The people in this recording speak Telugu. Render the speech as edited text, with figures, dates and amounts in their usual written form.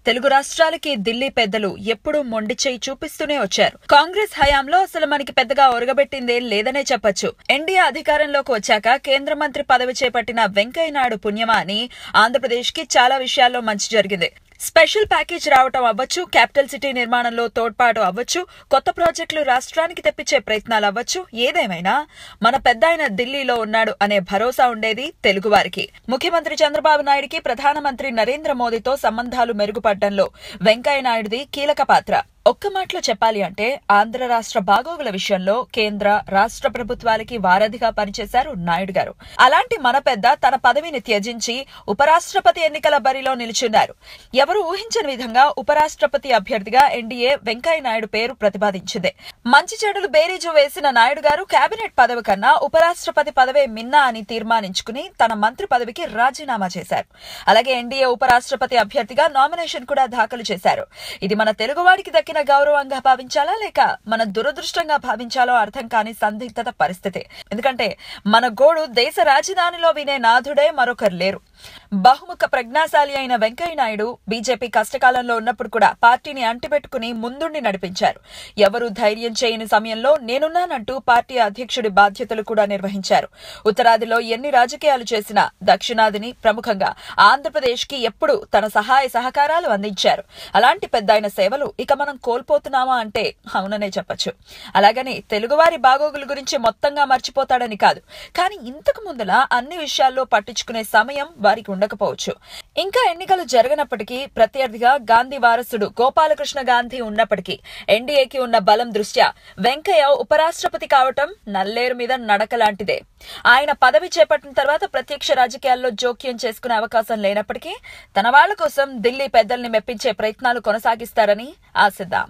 తెలుగు రాష్ట్రాలకి ఢిల్లీ పెద్దలు ఎప్పుడూ మొండి చేయి చూపిస్తూనే వచ్చారు. కాంగ్రెస్ హయాంలో అసలు మనకి పెద్దగా ఒరగబెట్టిందేం లేదనే చెప్పొచ్చు. ఎన్డీఏ అధికారంలోకి వచ్చాక కేంద్ర మంత్రి పదవి చేపట్టిన వెంకయ్యనాయుడు పుణ్యమా అని ఆంధ్రప్రదేశ్ కి చాలా విషయాల్లో మంచి జరిగింది. స్పెషల్ ప్యాకేజ్ రావటం అవ్వచ్చు, క్యాపిటల్ సిటీ నిర్మాణంలో తోడ్పాటు అవ్వచ్చు, కొత్త ప్రాజెక్టులు రాష్ట్రానికి తెప్పించే ప్రయత్నాలు అవ్వచ్చు, ఏదేమైనా మన పెద్దాయన ఢిల్లీలో ఉన్నాడు అనే భరోసా ఉండేది తెలుగువారికి. ముఖ్యమంత్రి చంద్రబాబు నాయుడికి ప్రధానమంత్రి నరేంద్ర మోదీతో సంబంధాలు మెరుగుపడడంలో వెంకయ్యనాయుడిది కీలక పాత్ర. ఒక్క మాటలో చెప్పాలి అంటే ఆంధ్ర రాష్ట్ర బాగోగుల విషయంలో కేంద్ర రాష్ట్ర ప్రభుత్వాలకి వారధిగా పనిచేశారు నాయుడు గారు. అలాంటి మన పెద్ద తన పదవిని త్యజించి ఉపరాష్ట్రపతి ఎన్నికల బరిలో నిలుచున్నారు. ఎవరు ఊహించని విధంగా ఉపరాష్ట్రపతి అభ్యర్థిగా ఎన్డీఏ వెంకయ్యనాయుడు పేరు ప్రతిపాదించింది. మంచి చెడులు బేరీజు వేసిన నాయుడు గారు కేబినెట్ పదవి కన్నా ఉపరాష్ట్రపతి పదవే మిన్నా అని తీర్మానించుకుని తన మంత్రి పదవికి రాజీనామా చేశారు. అలాగే ఎన్డీఏ ఉపరాష్ట్రపతి అభ్యర్థిగా నామినేషన్ కూడా దాఖలు చేశారు. ఇది మన తెలుగువాడికి దక్కిన గౌరవంగా భావించాలా లేక మన దురదృష్టంగా భావించాలో అర్థం కాని సందిగ్ధత పరిస్థితి. ఎందుకంటే మన గోడు దేశ రాజధానిలో వినే నాథుడే మరొకరు లేరు. బహుముఖ ప్రజ్ఞాశాలి అయిన వెంకయ్యనాయుడు బీజేపీ కష్టకాలంలో ఉన్నప్పుడు కూడా పార్టీని అంటిపెట్టుకుని ముందుండి నడిపించారు. ఎవరూ ధైర్యం చేయని సమయంలో నేనున్నానంటూ పార్టీ అధ్యక్షుడి బాధ్యతలు కూడా నిర్వహించారు. ఉత్తరాదిలో ఎన్ని రాజకీయాలు చేసినా దక్షిణాదిని ప్రముఖంగా ఆంధ్రప్రదేశ్ కి ఎప్పుడూ తన సహాయ సహకారాలు అందించారు. అలాంటి పెద్దాయన సేవలు ఇక మనం కోల్పోతున్నామా అంటే అవుననే చెప్పొచ్చు. అలాగని తెలుగువారి బాగోగుల గురించి మొత్తంగా మర్చిపోతాడని కాదు, కానీ ఇంతకు ముందులా అన్ని విషయాల్లో పట్టించుకునే సమయం వారికి ఉండకపోవచ్చు. ఇంకా ఎన్నికలు జరగనప్పటికీ ప్రత్యర్థిగా గాంధీ వారసుడు గోపాలకృష్ణ గాంధీ ఉన్నప్పటికీ ఎన్డీఏకి ఉన్న బలం దృష్ట్యా వెంకయ్య ఉపరాష్ట్రపతి కావటం నల్లేరు మీద నడక లాంటిదే. ఆయన పదవి చేపట్టిన తర్వాత ప్రత్యక్ష రాజకీయాల్లో జోక్యం చేసుకునే అవకాశం లేనప్పటికీ తన వాళ్ల కోసం ఢిల్లీ పెద్దల్ని మెప్పించే ప్రయత్నాలు కొనసాగిస్తారని ఆశిద్దాం.